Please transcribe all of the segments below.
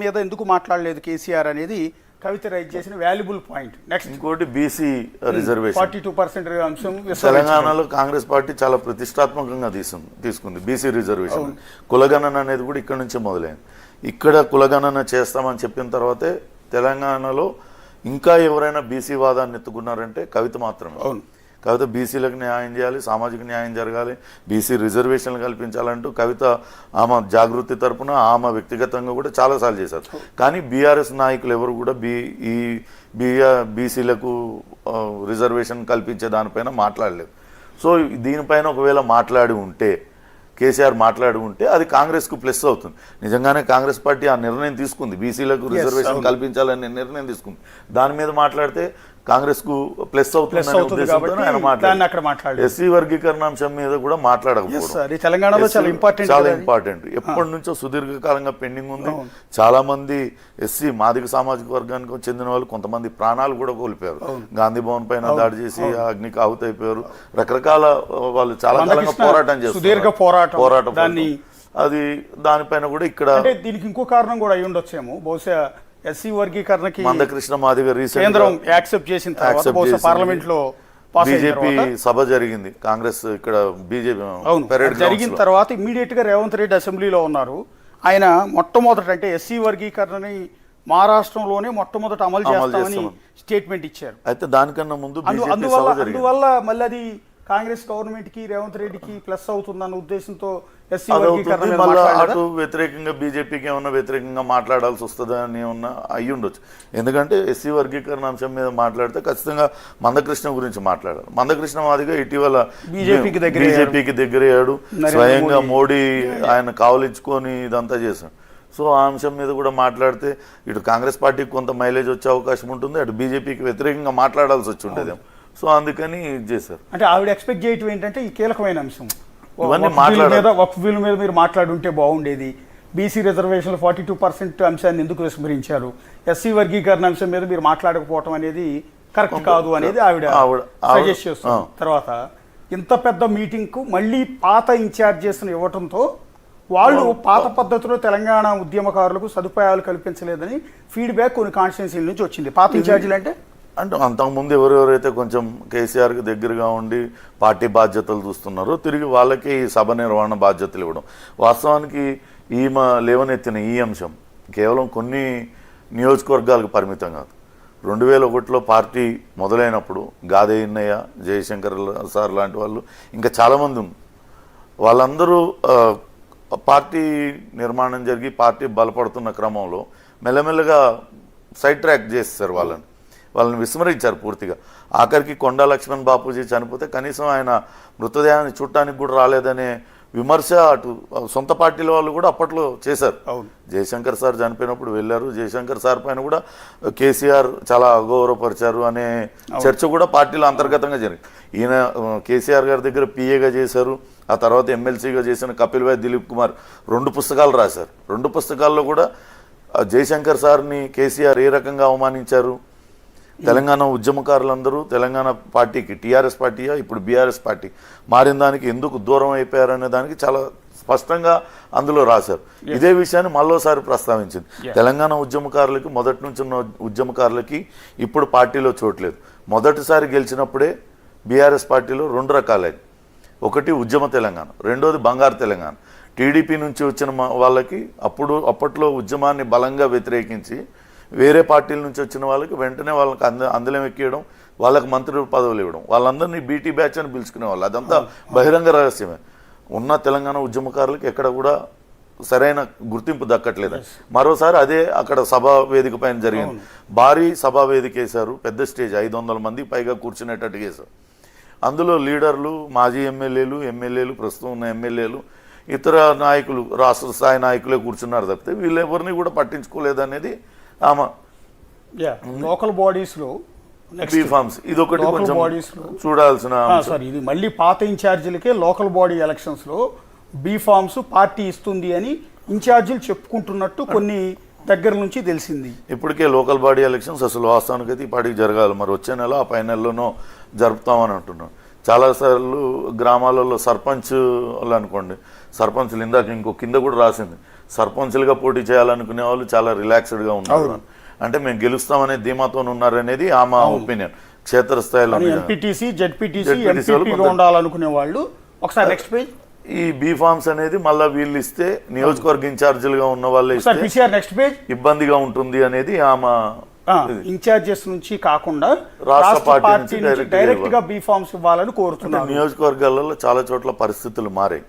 మీద ఎందుకు మాట్లాడలేదు కేసీఆర్ అనేది కవిత రైట్ చేసిన వాల్యుబుల్ పాయింట్. నెక్స్ట్ ఇంకోటి బీసీ రిజర్వేషన్ 42% అంశం తెలంగాణలో కాంగ్రెస్ పార్టీ చాలా ప్రతిష్టాత్మకంగా తీసుకుంది బీసీ రిజర్వేషన్. కులగణన అనేది కూడా ఇక్కడ నుంచే మొదలైంది. ఇక్కడ కులగణన చేస్తామని చెప్పిన తర్వాతే తెలంగాణలో ఇంకా ఎవరైనా బీసీ వాదాన్ని ఎత్తుకున్నారంటే కవిత మాత్రమే. అవును, కవిత బీసీలకు న్యాయం చేయాలి, సామాజిక న్యాయం జరగాలి, బీసీ రిజర్వేషన్లు కల్పించాలంటూ కవిత ఆమె జాగృతి తరపున ఆమె వ్యక్తిగతంగా కూడా చాలాసార్లు చేశారు. కానీ బీఆర్ఎస్ నాయకులు ఎవరు కూడా బీసీలకు రిజర్వేషన్ కల్పించే దానిపైన మాట్లాడలేదు. సో దీనిపైన ఒకవేళ మాట్లాడి ఉంటే, కేసీఆర్ మాట్లాడి ఉంటే అది కాంగ్రెస్కు ప్లస్ అవుతుంది. నిజంగానే కాంగ్రెస్ పార్టీ ఆ నిర్ణయం తీసుకుంది, బీసీలకు రిజర్వేషన్ కల్పించాలనే నిర్ణయం తీసుకుంది. దాని మీద మాట్లాడితే కాంగ్రెస్ కు ప్లస్ అవుతుందనే ఉద్దేశంతో ఆయన మాట్లాడారు. ఎస్సీ వర్గీకరణ అంశం మీద కూడా మాట్లాడకపోవడం తెలంగాణలో చాలా ఇంపార్టెంట్. ఎప్పటి నుంచో సుదీర్ఘకాలంగా పెండింగ్ ఉంది. చాలా మంది ఎస్సీ మాదిగ సామాజిక వర్గానికి చెందిన వాళ్ళు కొంతమంది ప్రాణాలు కూడా కోల్పోయారు. గాంధీ భవన్ పైన దాడి చేసి అగ్నికి ఆహుతి అయిపోయారు. రకరకాల వాళ్ళు చాలా కాలంగా పోరాటం చేస్తారు, పోరాటం అది దానిపైన కూడా ఇక్కడ దీనికి ఇంకో కారణం కూడా అయి ఉండొచ్చేమో. బహుశా ఎస్సీ వర్గీకరణకి మందకృష్ణ మాదిగ కేంద్రం యాక్సెప్ట్ చేసిన తర్వాత పార్లమెంట్ లో బీజేపీ సభ జరిగింది, కాంగ్రెస్ ఇక్కడ బీజేపీ జరిగిన తర్వాత ఇమ్మీడియట్ గా రేవంత్ రెడ్డి అసెంబ్లీలో ఉన్నారు. ఆయన మొట్టమొదట అంటే ఎస్సీ వర్గీకరణని మహారాష్ట్రంలోనే మొట్టమొదట అమలు చేస్తామని స్టేట్మెంట్ ఇచ్చారు. అయితే దానికన్నా ముందు అందువల్ల మళ్ళీ అది కాంగ్రెస్ గవర్నమెంట్ కి రేవంత్ రెడ్డికి ప్లస్ అవుతుందన్న ఉద్దేశంతో ఎస్సీ వర్గీకరణ వ్యతిరేకంగా బీజేపీకి ఏమన్నా వ్యతిరేకంగా మాట్లాడాల్సి వస్తుందా అని ఏమన్నా అయ్యి ఉండొచ్చు. ఎందుకంటే ఎస్సీ వర్గీకరణ అంశం మీద మాట్లాడితే ఖచ్చితంగా మందకృష్ణ గురించి మాట్లాడాలి. మందకృష్ణ మాదిగా ఇటీవల బీజేపీకి దగ్గరయ్యాడు, స్వయంగా మోడీ ఆయన కావలించుకొని ఇదంతా చేశాడు. సో ఆ అంశం మీద కూడా మాట్లాడితే ఇటు కాంగ్రెస్ పార్టీకి కొంత మైలేజ్ వచ్చే అవకాశం ఉంటుంది, అటు బీజేపీకి వ్యతిరేకంగా మాట్లాడాల్సి వచ్చి ఉండేదేమో. సో అందుకని ఇది చేశారు. అంటే ఆవిడ ఎక్స్పెక్ట్ చేయటం ఏంటంటే ఈ కీలకమైన అంశం వక్ఫ్ బిల్ మీద మీరు మాట్లాడుంటే బాగుండేది, బీసీ రిజర్వేషన్లు 42% అంశాన్ని ఎందుకు విస్మరించారు, ఎస్సీ వర్గీకరణ అంశం మీద మీరు మాట్లాడకపోవటం అనేది కరెక్ట్ కాదు అనేది ఆవిడ సజెస్ట్ చేస్తుంది. తర్వాత ఇంత పెద్ద మీటింగ్ కు మళ్ళీ పాత ఇన్ఛార్జెస్ ఇవ్వటంతో వాళ్ళు పాత పద్ధతిలో తెలంగాణ ఉద్యమకారులకు సదుపాయాలు కల్పించలేదని ఫీడ్బ్యాక్ కొన్ని కాన్స్టిట్యున్సీల నుంచి వచ్చింది. పాత ఇన్ఛార్జీలు అంటే అంతకుముందు ఎవరెవరైతే కొంచెం కేసీఆర్కి దగ్గరగా ఉండి పార్టీ బాధ్యతలు చూస్తున్నారో తిరిగి వాళ్ళకి ఈ సభ నిర్వహణ బాధ్యతలు ఇవ్వడం. వాస్తవానికి ఈమె లేవనెత్తిన ఈ అంశం కేవలం కొన్ని నియోజకవర్గాలకు పరిమితం కాదు. 2001లో పార్టీ మొదలైనప్పుడు గాదే ఇన్నయ్య, జయశంకర్ సార్ లాంటి వాళ్ళు ఇంకా చాలామంది ఉంది. వాళ్ళందరూ పార్టీ నిర్మాణం జరిగి పార్టీ బలపడుతున్న క్రమంలో మెల్లమెల్లగా సైడ్ ట్రాక్ చేస్తారు, వాళ్ళని విస్మరించారు పూర్తిగా. ఆఖరికి కొండా లక్ష్మణ్ బాపూజీ చనిపోతే కనీసం ఆయన మృతదేహాన్ని చూడటానికి కూడా రాలేదనే విమర్శ అటు సొంత పార్టీల వాళ్ళు కూడా అప్పట్లో చేశారు. జయశంకర్ సార్ చనిపోయినప్పుడు వెళ్ళారు, జయశంకర్ సార్ పైన కూడా కేసీఆర్ చాలా అగౌరవపరిచారు అనే చర్చ కూడా పార్టీలో అంతర్గతంగా జరిగింది. ఈయన కేసీఆర్ గారి దగ్గర పిఏగా చేశారు, ఆ తర్వాత ఎమ్మెల్సీగా చేసిన కపిల్ భాయ్ దిలీప్ కుమార్ 2 పుస్తకాలు రాశారు. 2 పుస్తకాల్లో కూడా జయశంకర్ సార్ని కేసీఆర్ ఏ రకంగా అవమానించారు, తెలంగాణ ఉద్యమకారులందరూ తెలంగాణ పార్టీకి టీఆర్ఎస్ పార్టీయా ఇప్పుడు బీఆర్ఎస్ పార్టీ మారిన దానికి ఎందుకు దూరం అయిపోయారనే దానికి చాలా స్పష్టంగా అందులో రాశారు. ఇదే విషయాన్ని మళ్ళోసారి ప్రస్తావించింది. తెలంగాణ ఉద్యమకారులకి మొదటి నుంచి ఉన్న ఉద్యమకారులకి ఇప్పుడు పార్టీలో చోట్లేదు. మొదటిసారి గెలిచినప్పుడే బీఆర్ఎస్ పార్టీలో 2 రకాలైంది. ఒకటి ఉద్యమ తెలంగాణ, రెండోది బంగారు తెలంగాణ. టీడీపీ నుంచి వచ్చిన వాళ్ళకి అప్పట్లో ఉద్యమాన్ని బలంగా వ్యతిరేకించి వేరే పార్టీల నుంచి వచ్చిన వాళ్ళకి వెంటనే వాళ్ళకి అందలం ఎక్కియడం, వాళ్ళకి మంత్రి పదవులు ఇవ్వడం, వాళ్ళందరినీ బీటీ బ్యాచ్ అని పిలుచుకునే వాళ్ళు. అదంతా బహిరంగ రహస్యమే. ఉన్న తెలంగాణ ఉద్యమకారులకు ఎక్కడ కూడా సరైన గుర్తింపు దక్కట్లేదు. మరోసారి అదే అక్కడ సభా వేదిక పైన జరిగింది. భారీ సభా వేదిక వేశారు, పెద్ద స్టేజ్, 500 మందికి పైగా కూర్చునేటట్టు వేశారు. అందులో లీడర్లు, మాజీ ఎమ్మెల్యేలు, ప్రస్తుతం ఉన్న ఎమ్మెల్యేలు, ఇతర నాయకులు, రాష్ట్ర స్థాయి నాయకులే కూర్చున్నారు తప్పితే వీళ్ళెవరిని కూడా పట్టించుకోలేదనేది ఆమె. లోకల్ బాడీస్ లో ఇదొకటి కొంచెం చూడాల్సిన ఇది మళ్ళీ పాత ఇన్ఛార్జీలకే లోకల్ బాడీ ఎలక్షన్స్ లో బీ ఫార్మ్స్ పార్టీ ఇస్తుంది అని ఇన్ఛార్జీలు చెప్పుకుంటున్నట్టు కొన్ని దగ్గర నుంచి తెలిసింది. ఇప్పటికే లోకల్ బాడీ ఎలక్షన్స్ అసలు వాస్తవానికి అయితే ఈ పార్టీకి జరగాలి, మరి వచ్చే నెల ఆ పై నెలలోనో జరుపుతామని అంటున్నాం. చాలాసార్లు గ్రామాలలో సర్పంచ్లు అనుకోండి, సర్పంచ్లు ఇందాక ఇంకో కింద కూడా రాసింది, సర్పంచులుగా పోటీ చేయాలనుకునే వాళ్ళు చాలా రిలాక్స్డ్గా ఉన్నారు. అంటే మేము గెలుస్తామనే ధీమాతో ఉన్నారనేది ఆమె ఒపీనియన్. క్షేత్రస్థాయిలో ఎంపీటీసీ జెడ్పీటీసీ ఎంపీపీగా ఉండాలనుకునే వాళ్ళు ఒకసారి నెక్స్ట్ పేజ్ ఈ బీ ఫార్మ్స్ అనేది మళ్ళీ వీళ్ళు ఇస్తే నియోజకవర్గ ఇన్ఛార్జీలుగా ఉన్న వాళ్ళే ఇస్తే నెక్స్ట్ పేజ్ ఇబ్బందిగా ఉంటుంది అనేది ఆమె ఇన్ఛార్జెస్ నుంచి కాకుండా రాష్ట్ర పార్టీ నుంచి డైరెక్ట్ గా బీ ఫార్మ్స్ ఇవ్వాలని కోరుతున్నారు. నియోజకవర్గాలలో చాలా చోట్ల పరిస్థితులు మారాయి.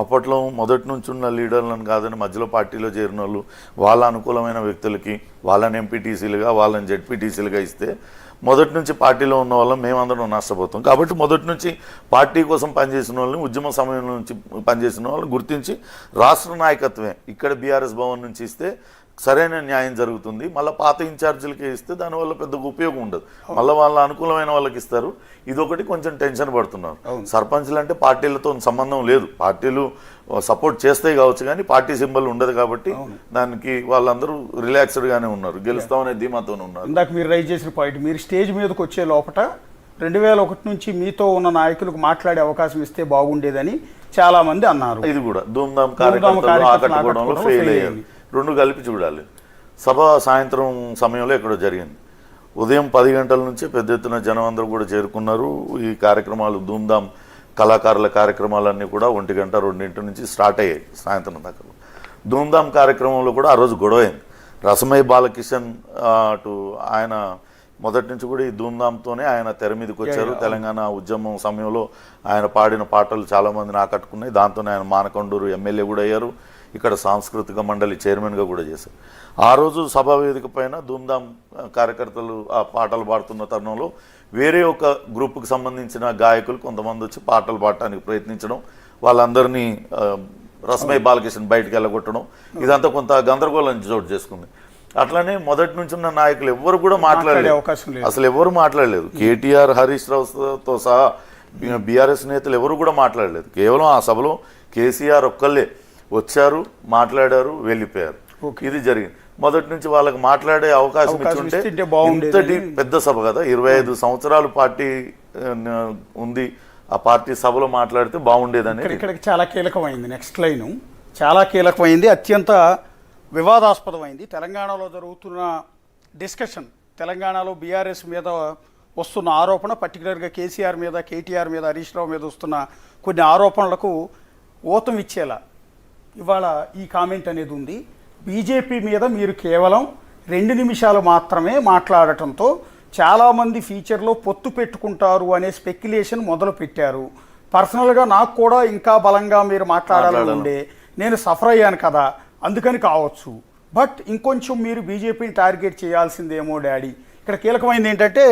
అప్పట్లో మొదటి నుంచి ఉన్న లీడర్లను కాదని మధ్యలో పార్టీలో చేరిన వాళ్ళు వాళ్ళ అనుకూలమైన వ్యక్తులకి వాళ్ళని ఎంపీటీసీలుగా వాళ్ళని జెడ్పీటీసీలుగా ఇస్తే మొదటి నుంచి పార్టీలో ఉన్న వాళ్ళం మేమందరం నష్టపోతాం. కాబట్టి మొదటి నుంచి పార్టీ కోసం పనిచేసిన వాళ్ళని, ఉద్యమ సమయం నుంచి పనిచేసిన వాళ్ళని గుర్తించి రాష్ట్ర నాయకత్వమే ఇక్కడ బీఆర్ఎస్ భవన్ నుంచి ఇస్తే సరైన న్యాయం జరుగుతుంది. మళ్ళీ పాత ఇన్ఛార్జీలకే ఇస్తే దానివల్ల పెద్ద ఉపయోగం ఉండదు. మళ్ళీ వాళ్ళ అనుకూలమైన వాళ్ళకి ఇస్తారు. ఇదొకటి కొంచెం టెన్షన్ పడుతున్నారు. సర్పంచ్లు అంటే పార్టీలతో సంబంధం లేదు, పార్టీలు సపోర్ట్ చేస్తాయి కావచ్చు కానీ పార్టీ సింబల్ ఉండదు కాబట్టి దానికి వాళ్ళందరూ రిలాక్స్డ్గానే ఉన్నారు, గెలుస్తామనే ధీమాతో ఉన్నారు. ఇందాక మీరు రైజ్ చేసిన పాయింట్, మీరు స్టేజ్ మీదకి వచ్చే లోపల 2001 నుంచి మీతో ఉన్న నాయకులకు మాట్లాడే అవకాశం ఇస్తే బాగుండేదని చాలా మంది అన్నారు. ఇది కూడా ధూమ్ధామ్ కార్యక్రమాలు ఆకట్టుకోవడంలో ఫెయిల్ అయ్యారు. రెండు కలిపి చూడాలి. సభ సాయంత్రం సమయంలో ఎక్కడో జరిగింది. ఉదయం 10 గంటల నుంచి పెద్ద ఎత్తున జనం అందరూ కూడా చేరుకున్నారు. ఈ కార్యక్రమాలు ధూమ్ధామ్ కళాకారుల కార్యక్రమాలన్నీ కూడా 1 గంట 2 నుంచి స్టార్ట్ అయ్యాయి సాయంత్రం దాకా. ధూమ్ధామ్ కార్యక్రమంలో కూడా ఆ రోజు గొడవ అయింది. రసమయ్య బాలకిషన్ అటు ఆయన మొదటి నుంచి కూడా ఈ ధూమ్ధామ్తోనే ఆయన తెర మీదకి వచ్చారు. తెలంగాణ ఉద్యమం సమయంలో ఆయన పాడిన పాటలు చాలామందిని ఆకట్టుకున్నాయి. దాంతోనే ఆయన మానకొండూరు ఎమ్మెల్యే కూడా అయ్యారు. ఇక్కడ సాంస్కృతిక మండలి చైర్మన్గా కూడా చేశారు. ఆ రోజు సభా వేదిక పైన ధూమ్ధామ్ కార్యకర్తలు ఆ పాటలు పాడుతున్న తరుణంలో వేరే ఒక గ్రూప్కి సంబంధించిన గాయకులు కొంతమంది వచ్చి పాటలు పాడటానికి ప్రయత్నించడం, వాళ్ళందరినీ రసమయ్య బాలకిషన్ బయటకు వెళ్ళగొట్టడం, ఇదంతా కొంత గందరగోళం చోటు చేసుకుంది. అట్లనే మొదటి నుంచి ఉన్న నాయకులు ఎవరు కూడా మాట్లాడలేదు, అసలు ఎవరు మాట్లాడలేదు. కేటీఆర్, హరీష్ రావుతో సహా బీఆర్ఎస్ నేతలు ఎవరు కూడా మాట్లాడలేదు. కేవలం ఆ సభలో కేసీఆర్ ఒక్కళ్ళే వచ్చారు, మాట్లాడారు, వెళ్ళిపోయారు. ఇది జరిగింది. మొదటి నుంచి వాళ్ళకి మాట్లాడే అవకాశం ఇచ్చుంటే ఇంతటి పెద్ద సభ కదా, 25 సంవత్సరాలు పార్టీ ఉంది, ఆ పార్టీ సభలో మాట్లాడితే బాగుండేదని. ఇక్కడికి చాలా కీలకమైంది. నెక్స్ట్ లైన్ చాలా కీలకమైంది, అత్యంత వివాదాస్పదమైంది. తెలంగాణలో జరుగుతున్న డిస్కషన్, తెలంగాణలో బీఆర్ఎస్ మీద వస్తున్న ఆరోపణ, పర్టికులర్గా కేసీఆర్ మీద, కేటీఆర్ మీద, హరీష్ రావు మీద వస్తున్న కొన్ని ఆరోపణలకు ఊతం ఇచ్చేలా ఇవాళ ఈ కామెంట్ అనేది ఉంది. బీజేపీ మీద మీరు కేవలం 2 నిమిషాలు మాత్రమే మాట్లాడటంతో చాలామంది ఫ్యూచర్లో పొత్తు పెట్టుకుంటారు అనే స్పెక్యులేషన్ మొదలు పెట్టారు. పర్సనల్గా నాకు కూడా ఇంకా బలంగా మీరు మాట్లాడాలని ఉండే, నేను సఫర్ అయ్యాను కదా అందుకని కావచ్చు, బట్ ఇంకొంచెం మీరు బీజేపీని టార్గెట్ చేయాల్సిందేమో డాడీ. ఇక్కడ కీలకమైనది ఏంటంటే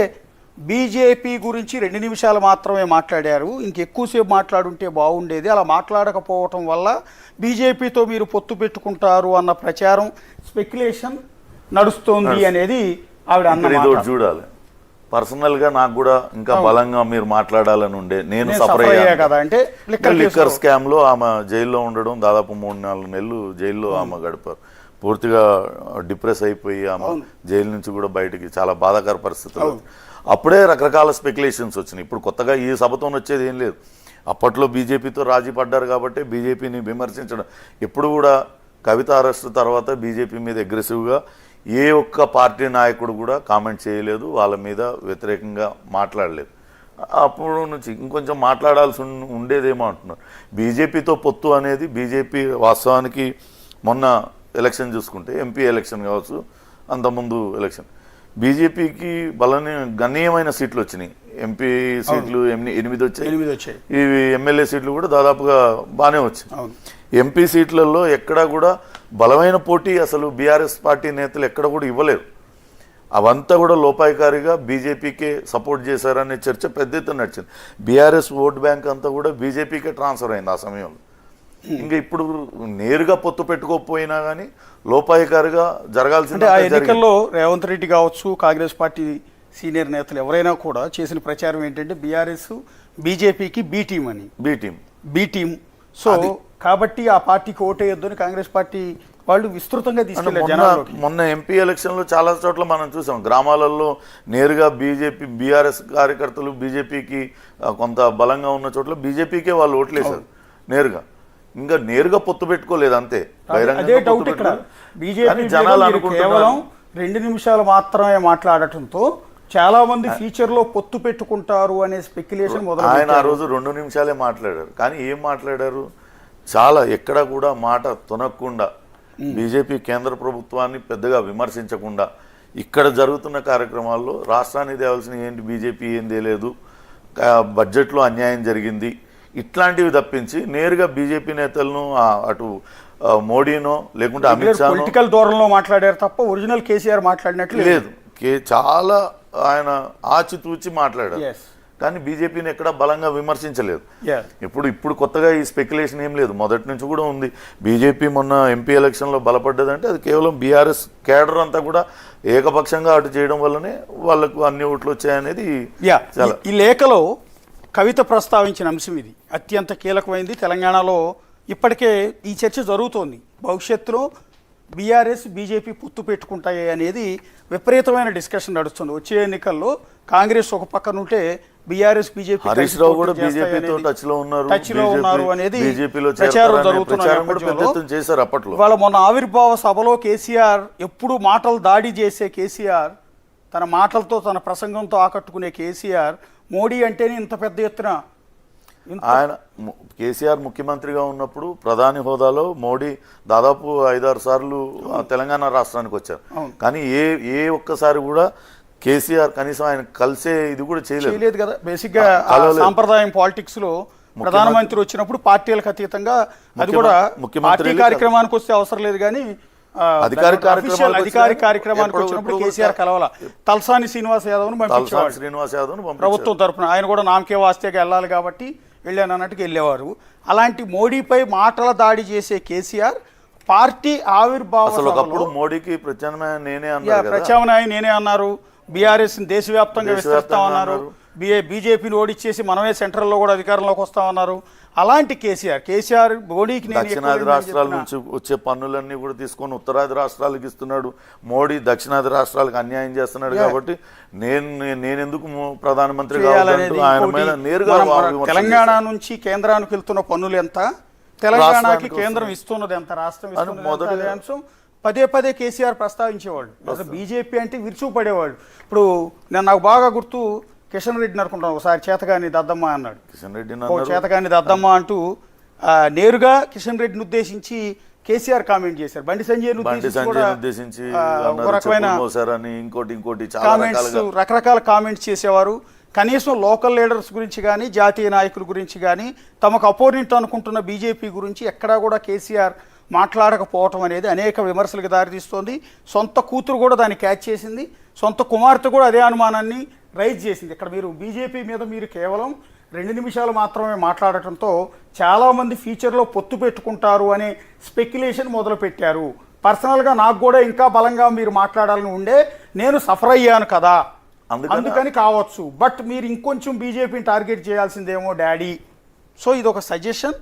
బీజేపీ గురించి 2 నిమిషాలు మాత్రమే మాట్లాడారు, ఇంకెక్కువసేపు మాట్లాడుంటే బాగుండేది, అలా మాట్లాడకపోవటం వల్ల బీజేపీతో మీరు పొత్తు పెట్టుకుంటారు అన్న ప్రచారం, స్పెక్యులేషన్ నడుస్తోంది అనేది ఆవిడ అన్నమాట. చూడాలి. పర్సనల్గా నాకు కూడా ఇంకా బలంగా మీరు మాట్లాడాలని ఉండే, నేను సఫర్ అయ్యా కదా. అంటే లిక్కర్ స్కామ్లో ఆమె జైల్లో ఉండడం, దాదాపు 3-4 నెలలు జైల్లో ఆమె గడిపారు. పూర్తిగా డిప్రెస్ అయిపోయి ఆమె జైలు నుంచి కూడా బయటికి చాలా బాధాకర పరిస్థితులు. అప్పుడే రకరకాల స్పెక్యులేషన్స్ వచ్చినాయి. ఇప్పుడు కొత్తగా ఈ సభతో వచ్చేది ఏం లేదు. అప్పట్లో బీజేపీతో రాజీ పడ్డారు కాబట్టి బీజేపీని విమర్శించడం, ఎప్పుడు కూడా కవిత అరెస్ట్ తర్వాత బీజేపీ మీద అగ్రెసివ్గా ఏ ఒక్క పార్టీ నాయకుడు కూడా కామెంట్ చేయలేదు, వాళ్ళ మీద వ్యతిరేకంగా మాట్లాడలేదు. అప్పుడు నుంచి ఇంకొంచెం మాట్లాడాల్సి ఉండేదేమో అంటున్నారు. బీజేపీతో పొత్తు అనేది, బీజేపీ వాస్తవానికి మొన్న ఎలక్షన్ చూసుకుంటే ఎంపీ ఎలక్షన్ కావచ్చు, అంతకుముందు ఎలక్షన్ బీజేపీకి గణనీయమైన సీట్లు వచ్చినాయి. ఎంపీ సీట్లు 8 వచ్చాయి. ఇవి ఎమ్మెల్యే సీట్లు కూడా దాదాపుగా బాగానే వచ్చాయి. ఎంపీ సీట్లలో ఎక్కడా కూడా బలమైన పోటీ అసలు బీఆర్ఎస్ పార్టీ నేతలు ఎక్కడ కూడా ఇవ్వలేరు. అవంతా కూడా లోపాయికారిగా బీజేపీకే సపోర్ట్ చేశారనే చర్చ పెద్ద ఎత్తున నడిచింది. బీఆర్ఎస్ ఓట్ బ్యాంక్ అంతా కూడా బీజేపీకే ట్రాన్స్ఫర్ అయింది ఆ సమయంలో. ఇంకా ఇప్పుడు నేరుగా పొత్తు పెట్టుకోకపోయినా కానీ లోపాయికారిగా జరగాల్సింది. ఆ ఎన్నికల్లో రేవంత్ రెడ్డి కావచ్చు, కాంగ్రెస్ పార్టీ సీనియర్ నేతలు ఎవరైనా కూడా చేసిన ప్రచారం ఏంటంటే బీఆర్ఎస్ బీజేపీకి బి టీం సో కాబట్టి ఆ పార్టీకి ఓటేయొద్దని కాంగ్రెస్ పార్టీ వాళ్ళు విస్తృతంగా తీసుకెళ్లారు జనాల్లోకి. మొన్న ఎంపీ ఎలక్షన్లో చాలా చోట్ల మనం చూసాం, గ్రామాలలో నేరుగా బీఆర్ఎస్ కార్యకర్తలు బీజేపీకి కొంత బలంగా ఉన్న చోట్ల బీజేపీకే వాళ్ళు ఓట్లేశారు నేరుగా. ఇంకా నేరుగా పొత్తు పెట్టుకోలేదు అంతే. అదే డౌట్ ఇక్కడ. బీజేపీ జనాలు కేవలం 2 నిమిషాలు మాత్రమే మాట్లాడటంతో చాలా మంది ఫ్యూచర్ లో పొత్తు పెట్టుకుంటారు అనే స్పెక్యులేషన్ మొదలు. ఆయన ఆ రోజు 2 నిమిషాలే మాట్లాడారు, కానీ ఏం మాట్లాడారు, చాలా ఎక్కడ కూడా మాట తునక్కుండా, బీజేపీ కేంద్ర ప్రభుత్వాన్ని పెద్దగా విమర్శించకుండా, ఇక్కడ జరుగుతున్న కార్యక్రమాల్లో రాష్ట్రానికి తేవాల్సిన ఏంటి, బీజేపీ ఏం తేలేదు, బడ్జెట్లో అన్యాయం జరిగింది, ఇట్లాంటివి తప్పించి నేరుగా బీజేపీ నేతలను అటు మోడీనో లేకుంటే అమిత్ షా పొలిటికల్ ధోరణిలో మాట్లాడారు తప్ప ఒరిజినల్ కేసీఆర్ మాట్లాడినట్లు లేదు. చాలా ఆయన ఆచితూచి మాట్లాడారు, కానీ బీజేపీని ఎక్కడ బలంగా విమర్శించలేదు. ఇప్పుడు కొత్తగా ఈ స్పెక్యులేషన్ ఏం లేదు, మొదటి నుంచి కూడా ఉంది. బీజేపీ మొన్న ఎంపీ ఎలక్షన్లో బలపడ్డదంటే అది కేవలం బీఆర్ఎస్ కేడర్ అంతా కూడా ఏకపక్షంగా అటు చేయడం వల్లనే వాళ్ళకు అన్ని ఓట్లు వచ్చాయనేది. ఈ లేఖలో కవిత ప్రస్తావించిన అంశం ఇది అత్యంత కీలకమైంది. తెలంగాణలో ఇప్పటికే ఈ చర్చ జరుగుతోంది. భవిష్యత్తులో బీఆర్ఎస్ బీజేపీ పొత్తు పెట్టుకుంటాయి అనేది విపరీతమైన డిస్కషన్ నడుస్తుంది. వచ్చే ఎన్నికల్లో కాంగ్రెస్ ఒక పక్కన ఉంటే బీఆర్ఎస్ బీజేపీ హరీష్ రావు కూడా బీజేపీతో టచ్ లో ఉన్నారు అనేది ప్రచారం జరుగుతున్న అప్పట్లో. వాళ్ళ మొన్న ఆవిర్భావ సభలో కేసీఆర్ ఎప్పుడు మాటలు దాడి చేసే కేసీఆర్, తన మాటలతో తన ప్రసంగంతో ఆకట్టుకునే కేసీఆర్ మోడీ అంటేనే ఇంత పెద్ద ఎత్తున ఆయన కేసీఆర్ ముఖ్యమంత్రిగా ఉన్నప్పుడు ప్రధాని హోదాలో మోడీ దాదాపు 5-6 సార్లు తెలంగాణ రాష్ట్రానికి వచ్చారు, కానీ ఏ ఒక్కసారి కూడా కేసీఆర్ కనీసం ఆయన కలిసే ఇది కూడా చేయలేదు కదా. బేసిక్ గా సాంప్రదాయం పాలిటిక్స్ లో ప్రధానమంత్రి వచ్చినప్పుడు పార్టీలకు అతీతంగా, అది కూడా పార్టీ కార్యక్రమానికి వస్తే అవసరం లేదు, కానీ అధికారిక కార్యక్రమానికి వచ్చినప్పుడు కేసీఆర్ కలవాల. తలసాని శ్రీనివాస్ యాదవ్ పంపించేవాడు ప్రభుత్వం తరఫున. ఆయన కూడా నామకే వాస్తేగా వెళ్ళాలి కాబట్టి వెళ్ళాను అన్నట్టుగా వెళ్ళేవారు. అలాంటి మోడీపై మాటల దాడి చేసే కేసీఆర్ పార్టీ ఆవిర్భావం మోడీకి ప్రత్యామ్నాయం నేనే అన్నారు. బీఆర్ఎస్ దేశవ్యాప్తంగా విస్తరిస్తామన్నారు. బీజేపీని ఓడిచ్చేసి మనమే సెంట్రల్లో కూడా అధికారంలోకి వస్తామన్నారు. అలాంటి కేసీఆర్ మోడీకి దక్షిణాది రాష్ట్రాల నుంచి వచ్చే పన్నులన్నీ కూడా తీసుకొని ఉత్తరాది రాష్ట్రాలకు ఇస్తున్నాడు. మోడీ దక్షిణాది రాష్ట్రాలకు అన్యాయం చేస్తున్నాడు కాబట్టి నేనెందుకు ప్రధానమంత్రి కావాలంటూ ఆయన మీద నేరుగా తెలంగాణ నుంచి కేంద్రానికి వెళ్తున్న పన్నులు ఎంత, తెలంగాణకి కేంద్రం ఇస్తున్నది ఎంత, రాష్ట్రం ఇస్తున్నది అంశం పదే కేసీఆర్ ప్రస్తావించేవాడు. అసలు బీజేపీ అంటే విరుచుపడేవాడు. ఇప్పుడు నాకు బాగా గుర్తు, కిషన్ రెడ్డిని అనుకుంటాను ఒకసారి చేతగాని దద్దమ్మ అన్నాడు. చేతగాని దద్దమ్మ అంటూ నేరుగా కిషన్ రెడ్డిని ఉద్దేశించి కేసీఆర్ కామెంట్ చేశారు. బండి సంజయ్ ఉద్దేశించి రకరకాల కామెంట్స్ చేసేవారు. కనీసం లోకల్ లీడర్స్ గురించి కానీ జాతీయ నాయకుల గురించి కానీ తమకు అపోనెంట్ అనుకుంటున్న బీజేపీ గురించి ఎక్కడా కూడా కేసీఆర్ మాట్లాడకపోవటం అనేది అనేక విమర్శలకు దారితీస్తోంది. సొంత కూతురు కూడా దాన్ని క్యాచ్ చేసింది, సొంత కుమార్తె కూడా అదే అనుమానాన్ని రైజ్ చేసింది. ఇక్కడ మీరు బీజేపీ మీద మీరు కేవలం 2 నిమిషాలు మాత్రమే మాట్లాడటంతో చాలామంది ఫ్యూచర్లో పొత్తు పెట్టుకుంటారు అనే స్పెక్యులేషన్ మొదలుపెట్టారు. పర్సనల్గా నాకు కూడా ఇంకా బలంగా మీరు మాట్లాడాలని ఉండే, నేను సఫర్ అయ్యాను కదా అందుకని కావచ్చు, బట్ మీరు ఇంకొంచెం బీజేపీని టార్గెట్ చేయాల్సిందేమో డాడీ. సో ఇది ఒక సజెషన్,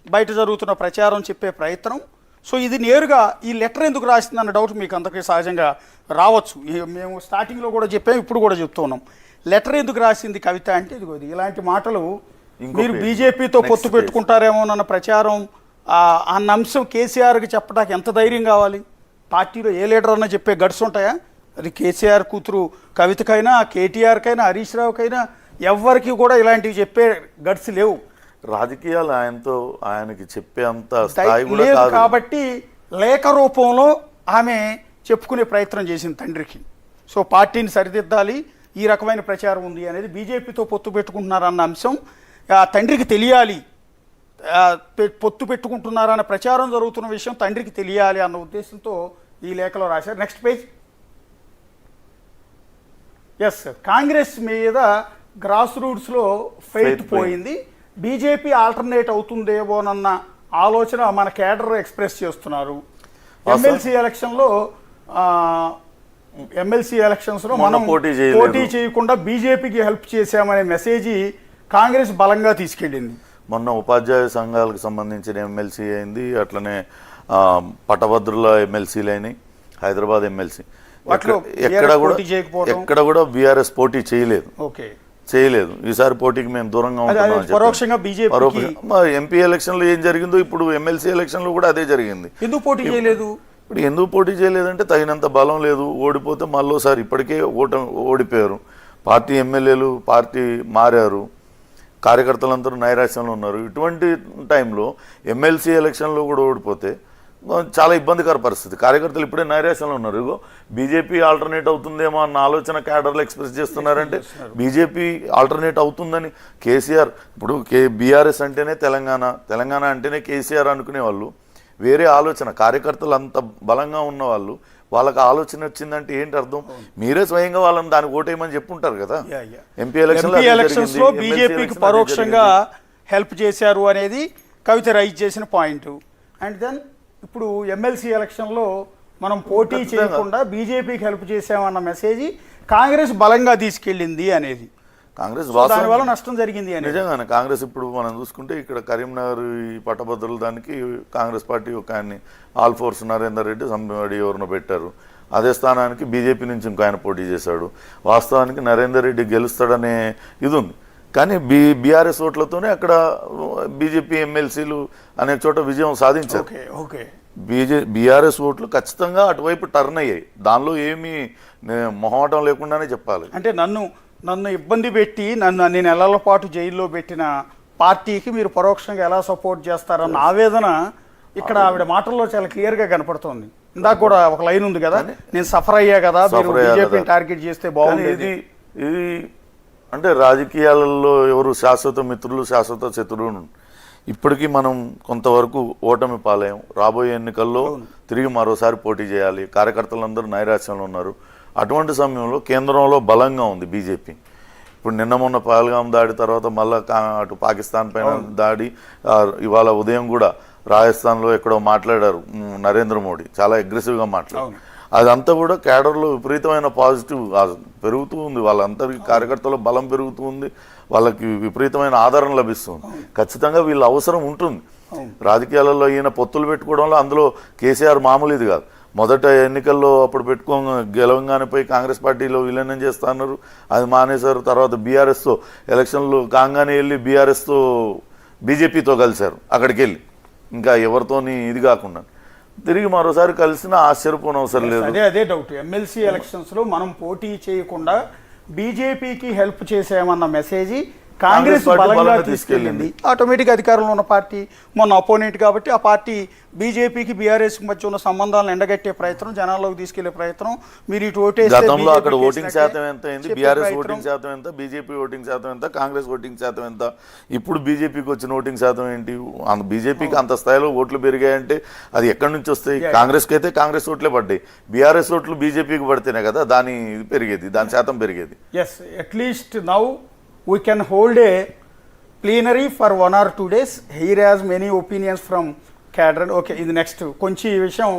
బయట జరుగుతున్న ప్రచారం చెప్పే ప్రయత్నం. సో ఇది నేరుగా ఈ లెటర్ ఎందుకు రాసిందన్న డౌట్ మీకు అందరికీ సహజంగా రావచ్చు. మేము స్టార్టింగ్లో కూడా చెప్పాము, ఇప్పుడు కూడా చెప్తున్నాం. లెటర్ ఎందుకు రాసింది కవిత అంటే ఇదిగోది ఇలాంటి మాటలు, మీరు బీజేపీతో పొత్తు పెట్టుకుంటారేమోనన్న ప్రచారం అన్న అంశం కేసీఆర్కి చెప్పడానికి ఎంత ధైర్యం కావాలి? పార్టీలో ఏ లీడర్ అన్నా చెప్పే గట్స్ ఉంటాయా? అది కేసీఆర్ కూతురు కవితకైనా, కేటీఆర్కైనా, హరీష్ రావుకైనా ఎవ్వరికి కూడా ఇలాంటివి చెప్పే గట్స్ లేవు. రాజకీయాలు ఆయనకి చెప్పే అంత స్థాయి కూడా లేదు కాబట్టి లేఖ రూపంలో ఆమె చెప్పుకునే ప్రయత్నం చేసింది తండ్రికి. సో పార్టీని సరిదిద్దాలి, ఈ రకమైన ప్రచారం ఉంది అనేది, బీజేపీతో పొత్తు పెట్టుకుంటున్నారన్న అంశం తండ్రికి తెలియాలి, పొత్తు పెట్టుకుంటున్నారన్న ప్రచారం జరుగుతున్న విషయం తండ్రికి తెలియాలి అన్న ఉద్దేశంతో ఈ లేఖలో రాశారు. Next page. ఎస్, కాంగ్రెస్ మీద గ్రాస్ రూట్స్లో ఫెయిత్ పోయింది, బీజేపీ ఆల్టర్నేట్ అవుతుందేమోనన్న ఆలోచన మన కేడర్ ఎక్స్ప్రెస్ చేస్తున్నారు. ఎమ్మెల్సీ ఎలక్షన్స్లో మనం పోటీ చేయకుండా బీజేపీకి హెల్ప్ చేశామనే మెసేజ్ కాంగ్రెస్ బలంగా తీసుకెళ్ళింది. మొన్న ఉపాధ్యాయ సంఘాలకు సంబంధించిన ఎమ్మెల్సీ అయింది, అట్లనే పట్టభద్రుల ఎమ్మెల్సీలు అయినాయి, హైదరాబాద్ ఎమ్మెల్సీ. ఎక్కడ కూడా బీఆర్ఎస్ పోటీ చేయలేదు. చేయలేదు. ఈసారి పోటీకి మేము దూరంగా ఉంటున్నాం. పరోక్షంగా బీజేపీ ఎంపీ ఎలక్షన్లో ఏం జరిగిందో ఇప్పుడు ఎమ్మెల్సీ ఎలక్షన్లో కూడా అదే జరిగింది. ఎందుకు పోటీ చేయలేదు? ఇప్పుడు ఎందుకు పోటీ చేయలేదంటే తగినంత బలం లేదు. ఓడిపోతే మళ్ళీసారి ఇప్పటికే ఓడిపోయారు. పార్టీ ఎమ్మెల్యేలు పార్టీ మారారు, కార్యకర్తలందరూ నైరాశ్యంలో ఉన్నారు. ఇటువంటి టైంలో ఎమ్మెల్సీ ఎలక్షన్లో కూడా ఓడిపోతే చాలా ఇబ్బందికర పరిస్థితి. కార్యకర్తలు ఇప్పుడే నైరాశ్యంలో ఉన్నారు. ఇగో బీజేపీ ఆల్టర్నేట్ అవుతుందేమో అన్న ఆలోచన క్యాడర్లు ఎక్స్ప్రెస్ చేస్తున్నారంటే బీజేపీ ఆల్టర్నేట్ అవుతుందని కేసీఆర్ ఇప్పుడు బీఆర్ఎస్ అంటేనే తెలంగాణ అంటేనే కేసీఆర్ అనుకునే వాళ్ళు. వేరే ఆలోచన కార్యకర్తలు అంత బలంగా ఉన్న వాళ్ళు, వాళ్ళకి ఆలోచన వచ్చిందంటే ఏంటి అర్థం? మీరే స్వయంగా వాళ్ళని దానికి ఓటేయమని చెప్పుంటారు కదా. ఎంపీ ఎలక్షన్స్ లో బీజేపీకి పరోక్షంగా హెల్ప్ చేశారు అనేది కవిత రైజ్ చేసిన పాయింట్. అండ్ దెన్ ఇప్పుడు ఎమ్మెల్సీ ఎలక్షన్లో మనం పోటీ చేయకుండా బీజేపీకి హెల్ప్ చేసామన్న మెసేజ్ కాంగ్రెస్ బలంగా తీసుకెళ్ళింది అనేది. కాంగ్రెస్ దానివల్ల నష్టం జరిగింది అని నిజంగానే. కాంగ్రెస్ ఇప్పుడు మనం చూసుకుంటే ఇక్కడ కరీంనగర్ ఈ పట్టభద్రుల దానికి కాంగ్రెస్ పార్టీ ఒక ఆయన్ని all force Narender Reddy somebody ఎవరినో పెట్టారు. అదే స్థానానికి బీజేపీ నుంచి ఇంకో ఆయన పోటీ చేశాడు. వాస్తవానికి నరేందర్ రెడ్డి గెలుస్తాడనే ఇది ఉంది. కానీ బీఆర్ఎస్ ఓట్లతోనే అక్కడ బీజేపీ ఎమ్మెల్సీలు అనే చోట విజయం సాధించారు. బీఆర్ఎస్ ఓట్లు ఖచ్చితంగా అటువైపు టర్న్ అయ్యాయి. దానిలో ఏమీ మొహమాటం లేకుండానే చెప్పాలి. అంటే నన్ను ఇబ్బంది పెట్టి నన్ను అన్ని నెలల పాటు జైల్లో పెట్టిన పార్టీకి మీరు పరోక్షంగా ఎలా సపోర్ట్ చేస్తారన్న ఆవేదన ఇక్కడ ఆవిడ మాటల్లో చాలా క్లియర్గా కనపడుతోంది. ఇందాక కూడా ఒక లైన్ ఉంది కదా, నేను సఫర్ అయ్యా కదా, బీజేపీని టార్గెట్ చేస్తే బాగుంది. ఇది అంటే రాజకీయాలలో ఎవరు శాశ్వత మిత్రులు శాశ్వత శత్రువులు. ఇప్పటికీ మనం కొంతవరకు ఓటమి పాలయం. రాబోయే ఎన్నికల్లో తిరిగి మరోసారి పోటీ చేయాలి. కార్యకర్తలందరూ నైరాశ్యంలో ఉన్నారు. అటువంటి సమయంలో కేంద్రంలో బలంగా ఉంది బీజేపీ. ఇప్పుడు నిన్న మొన్న పహల్గాం దాడి తర్వాత మళ్ళీ అటు పాకిస్తాన్ పైన దాడి, ఇవాళ ఉదయం కూడా రాజస్థాన్లో ఎక్కడో మాట్లాడారు నరేంద్ర మోడీ, చాలా అగ్రెసివ్గా మాట్లాడారు. అదంతా కూడా క్యాడర్లో విపరీతమైన పాజిటివ్ పెరుగుతూ ఉంది. వాళ్ళందరికీ కార్యకర్తల బలం పెరుగుతూ ఉంది. వాళ్ళకి విపరీతమైన ఆదరణ లభిస్తుంది. ఖచ్చితంగా వీళ్ళ అవసరం ఉంటుంది. రాజకీయాలలో ఈయన పొత్తులు పెట్టుకోవడంలో అందులో కేసీఆర్ మామూలు ఇది కాదు. మొదట ఎన్నికల్లో అప్పుడు గెలవంగానే పోయి కాంగ్రెస్ పార్టీలో విలీనం చేస్తా అన్నారు, అది మానేశారు. తర్వాత బీఆర్ఎస్తో ఎలక్షన్లు కాగానే వెళ్ళి బీఆర్ఎస్తో బీజేపీతో కలిశారు. అక్కడికి వెళ్ళి ఇంకా ఎవరితోని ఇది కాకుండా తిరిగి మరోసారి కలిసిన ఆశ్చర్యపోనవసరం లేదు. అదే డౌట్. ఎమ్మెల్సీ ఎలక్షన్స్ లో మనం పోటీ చేయకుండా బీజేపీకి హెల్ప్ చేసామన్న మెసేజ్ కాంగ్రెస్ బలంగా తీసుకెళ్ళింది. ఆటోమేటిక్ అధికారంలో ఉన్న పార్టీ మొన్న అపోనెంట్ కాబట్టి ఆ పార్టీ బీజేపీకి బీఆర్ఎస్ మధ్య ఉన్న సంబంధాలను ఎండగట్టే ప్రయత్నం, జనాల్లోకి తీసుకెళ్లే ప్రయత్నం. మీరు ఇటు ఓటేస్తే గతంలో అక్కడ ఓటింగ్ శాతం ఎంత అయింది, బీఆర్ఎస్ ఓటింగ్ శాతం ఎంత, బీజేపీ ఓటింగ్ శాతం ఎంత, కాంగ్రెస్ ఓటింగ్ శాతం ఎంత, ఇప్పుడు బీజేపీకి వచ్చిన ఓటింగ్ శాతం ఏంటి? బీజేపీకి అంత స్థాయిలో ఓట్లు పెరిగాయంటే అది ఎక్కడి నుంచి వస్తాయి? కాంగ్రెస్కి అయితే కాంగ్రెస్ ఓట్లే పడ్డాయి. బీఆర్ఎస్ ఓట్లు బీజేపీకి పడితేనే కదా దాని పెరిగేది, దాని శాతం పెరిగేది. Yes, at least now we can hold a plenary for 1 or 2 days. Here has many opinions from cadre. Okay, ఇది నెక్స్ట్ కొంచెం ఈ విషయం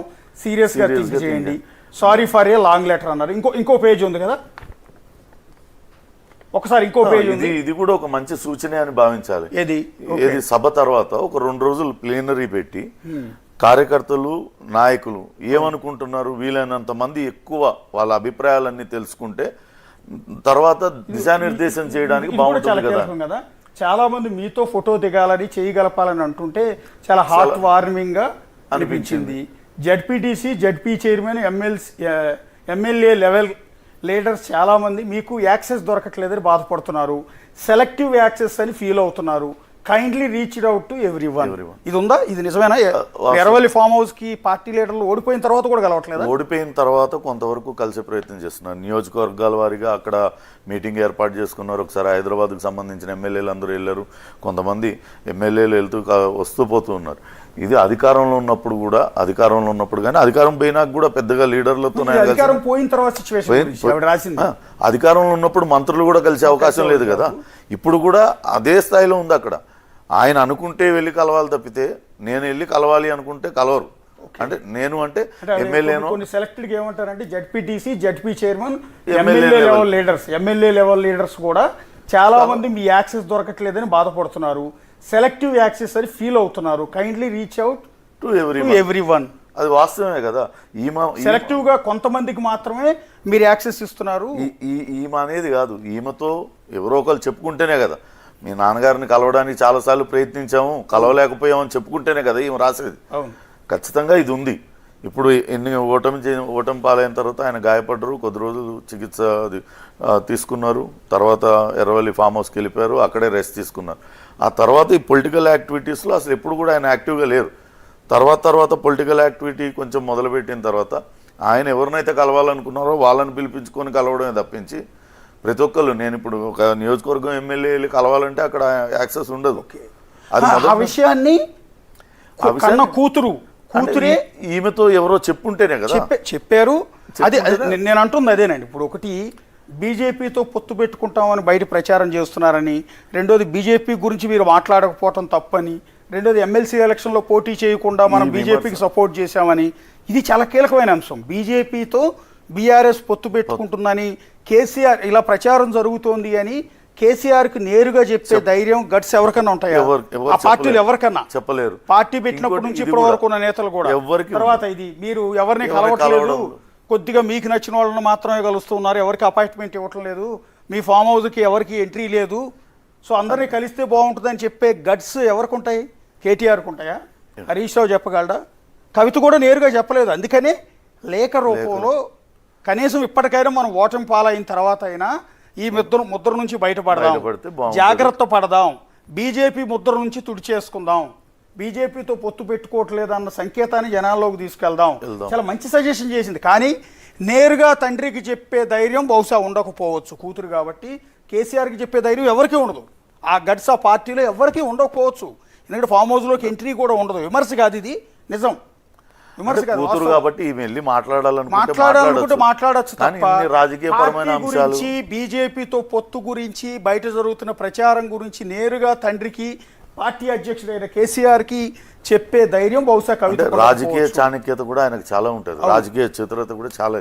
సీరియస్గా థింక్ చేయండి. Sorry for a long letter అన్నారు. ఇంకో పేజ్ ఉంది కదా, ఒకసారి ఇంకో పేజ్ ఉంది. ఇది కూడా ఒక మంచి సూచన అని భావించాలి. ఏది సభ తర్వాత ఒక 2 రోజులు ప్లీనరీ పెట్టి కార్యకర్తలు నాయకులు ఏమనుకుంటున్నారు వీలైనంత మంది ఎక్కువ వాళ్ళ అభిప్రాయాలన్నీ తెలుసుకుంటే తర్వాత దిశానిర్దేశం చేయడానికి బాగుంటుంది కదా. చాలా మంది మీతో ఫోటో దిగాలని చేయగలపాలని అంటుంటే చాలా హార్ట్ వార్మింగ్ గా అనిపించింది. ZPTC, ZP chairman, MLA level leaders చాలా మంది మీకు యాక్సెస్ దొరకట్లేదని బాధపడుతున్నారు, సెలెక్టివ్ యాక్సెస్ అని ఫీల్ అవుతున్నారు. Kindly reached out to everyone. ఇది ఉందా? ఇది నిజమేనా? ఎర్రవల్లి ఫామ్ హౌస్ కి పార్టీ లీడర్లు ఓడిపోయిన తర్వాత కూడా కలవట్లేదు. ఓడిపోయిన తర్వాత కొంతవరకు కలిసే ప్రయత్నం చేస్తున్నారు. నియోజకవర్గాల వారిగా అక్కడ మీటింగ్ ఏర్పాటు చేసుకున్నారు. ఒకసారి హైదరాబాద్కు సంబంధించిన ఎమ్మెల్యేలు అందరూ వెళ్ళారు. కొంతమంది ఎమ్మెల్యేలు వెళ్తూ వస్తూ పోతూ ఉన్నారు. ఇది అధికారంలో ఉన్నప్పుడు కానీ అధికారం పోయినాక కూడా పెద్దగా లీడర్లతో అధికారంలో ఉన్నప్పుడు మంత్రులు కూడా కలిసే అవకాశం లేదు కదా. ఇప్పుడు కూడా అదే స్థాయిలో ఉంది. అక్కడ ఆయన అనుకుంటే వెళ్ళి కలవాలి తప్పితే నేను వెళ్ళి కలవాలి అనుకుంటే కలవరు. అంటే నేను అంటే ఎమ్మెల్యేను సెలెక్టెడ్ ఏమంటారంటే ZPTC, ZP chairman, MLA level leaders కూడా చాలా మంది మీ యాక్సెస్ దొరకట్లేదని బాధపడుతున్నారు, సెలెక్టివ్ యాక్సెస్ అని ఫీల్ అవుతున్నారు. Kindly reach out to everyone. అది వాస్తవమే కదా. సెలెక్టివ్ గా కొంతమందికి మాత్రమే మీరు యాక్సెస్ ఇస్తున్నారు. ఈమె అనేది కాదు, ఈమెతో ఎవరో ఒకరు చెప్పుకుంటేనే కదా. మీ నాన్నగారిని కలవడానికి చాలాసార్లు ప్రయత్నించాము, కలవలేకపోయామని చెప్పుకుంటేనే కదా ఈమె రాసేది. ఖచ్చితంగా ఇది ఉంది. ఇప్పుడు ఎన్ని ఓటమి పాలైన తర్వాత ఆయన గాయపడ్డారు, కొద్ది రోజులు చికిత్స తీసుకున్నారు, తర్వాత ఎర్రవల్లి ఫామ్ హౌస్కి వెళ్ళిపోయారు, అక్కడే రెస్ట్ తీసుకున్నారు. ఆ తర్వాత ఈ పొలిటికల్ యాక్టివిటీస్లో అసలు ఎప్పుడు కూడా ఆయన యాక్టివ్గా లేరు. తర్వాత పొలిటికల్ యాక్టివిటీ కొంచెం మొదలుపెట్టిన తర్వాత ఆయన ఎవరినైతే కలవాలనుకున్నారో వాళ్ళని పిలిపించుకొని కలవడమే తప్పించి ప్రతి ఒక్కళ్ళు, నేను ఇప్పుడు ఒక నియోజకవర్గం ఎమ్మెల్యేలు కలవాలంటే అక్కడ యాక్సెస్ ఉండదు. అది ఆ విషయాన్ని కూతురే ఈమెతో ఎవరో చెప్పుంటేనే కదా చెప్పారు. అదే నేను అంటుంది అదేనండి. ఇప్పుడు ఒకటి బీజేపీతో పొత్తు పెట్టుకుంటామని బయట ప్రచారం చేస్తున్నారని, రెండోది బీజేపీ గురించి మీరు మాట్లాడకపోవటం తప్పని, రెండోది ఎమ్మెల్సీ ఎలక్షన్లో పోటీ చేయకుండా మనం బీజేపీకి సపోర్ట్ చేశామని. ఇది చాలా కీలకమైన అంశం. బీజేపీతో బీఆర్ఎస్ పొత్తు పెట్టుకుంటుందని కేసీఆర్ ఇలా ప్రచారం జరుగుతోంది అని కేసీఆర్కి నేరుగా చెప్పే ధైర్యం, గట్స్ ఎవరికన్నా ఉంటాయా? ఆ పార్టీలు ఎవరికన్నా చెప్పలేరు. పార్టీ పెట్టినప్పటి నుంచి ఇప్పటి వరకు ఉన్న నేతలు కూడా. తర్వాత ఇది మీరు ఎవరిని కలవట్లేదు, కొద్దిగా మీకు నచ్చిన వాళ్ళని మాత్రమే కలుస్తున్నారు, ఎవరికి అపాయింట్మెంట్ ఇవ్వటం లేదు, మీ ఫామ్ హౌస్కి ఎవరికి ఎంట్రీ లేదు, సో అందరినీ కలిస్తే బాగుంటుందని చెప్పే గట్స్ ఎవరికి ఉంటాయి? కేటీఆర్కి ఉంటాయా? హరీష్ రావు చెప్పగలడా? కవిత కూడా నేరుగా చెప్పలేదు. అందుకనే లేఖ రూపంలో కనీసం ఇప్పటికైనా మనం ఓటమి పాలైన తర్వాత అయినా ఈ ముద్ర నుంచి బయటపడదాం, జాగ్రత్త పడదాం, బీజేపీ ముద్ర నుంచి తుడిచేసుకుందాం, బీజేపీతో పొత్తు పెట్టుకోవట్లేదన్న సంకేతాన్ని జనాల్లోకి తీసుకెళ్దాం. చాలా మంచి సజెషన్ చేసింది. కానీ నేరుగా తండ్రికి చెప్పే ధైర్యం బహుశా ఉండకపోవచ్చు, కూతురు కాబట్టి. కేసీఆర్కి చెప్పే ధైర్యం ఎవరికీ ఉండదు. ఆ గడ్స్ ఆ పార్టీలో ఎవరికీ ఉండకపోవచ్చు. ఎందుకంటే ఫామ్ హౌస్లోకి ఎంట్రీ కూడా ఉండదు. విమర్శ కాదు, ఇది నిజం. కూతురు కాబట్టి ఈమె వెళ్ళి మాట్లాడాలనుకుంటే మాట్లాడచ్చు తప్ప రాజకీయపరమైన అంశాలు, బీజేపీతో పొత్తు గురించి, బయట జరుగుతున్న ప్రచారం గురించి నేరుగా తండ్రికి, పార్టీ అధ్యక్షుడైన కేసీఆర్కి చెప్పే ధైర్యం బహుశా కవిత. రాజకీయ చాణక్యత కూడా ఆయనకు చాలా ఉంటుంది, రాజకీయ చతురత కూడా చాలా.